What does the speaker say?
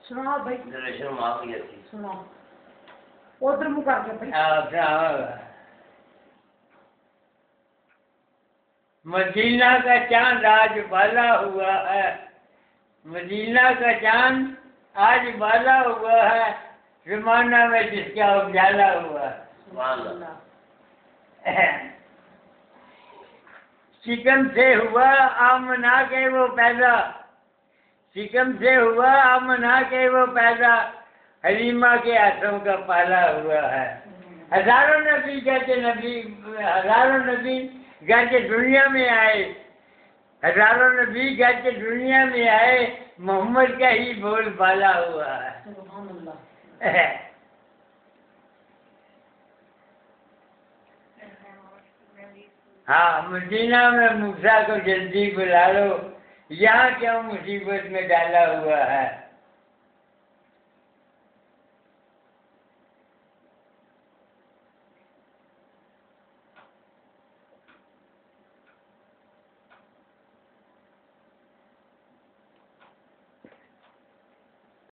سنا بھائی درشن معاف کیا تھی سنا ادھر منہ کر کے بھائی مدینہ کا چاند آج بالا ہوا ہے، مدینہ کا چاند آج بالا ہوا ہے، زمانہ میں جس کا اجالا ہوا ہے۔ سبحان اللہ۔ شکم سے ہوا آمنا کے وہ پیدا، شکم سے ہوا آمنا کے وہ پیدا، حلیمہ کے ہاتھوں کا پالا ہوا ہے۔ ہزاروں نبی ہزاروں نبی گرچہ دنیا میں آئے، ہزاروں نبی گرچہ دنیا میں آئے، محمد کا ہی بول بالا ہوا ہے۔ سبحان اللہ۔ ہاں، مدینہ میں موسیٰ کو جلدی بلا لو، یہاں کیوں مصیبت میں ڈالا ہوا ہے۔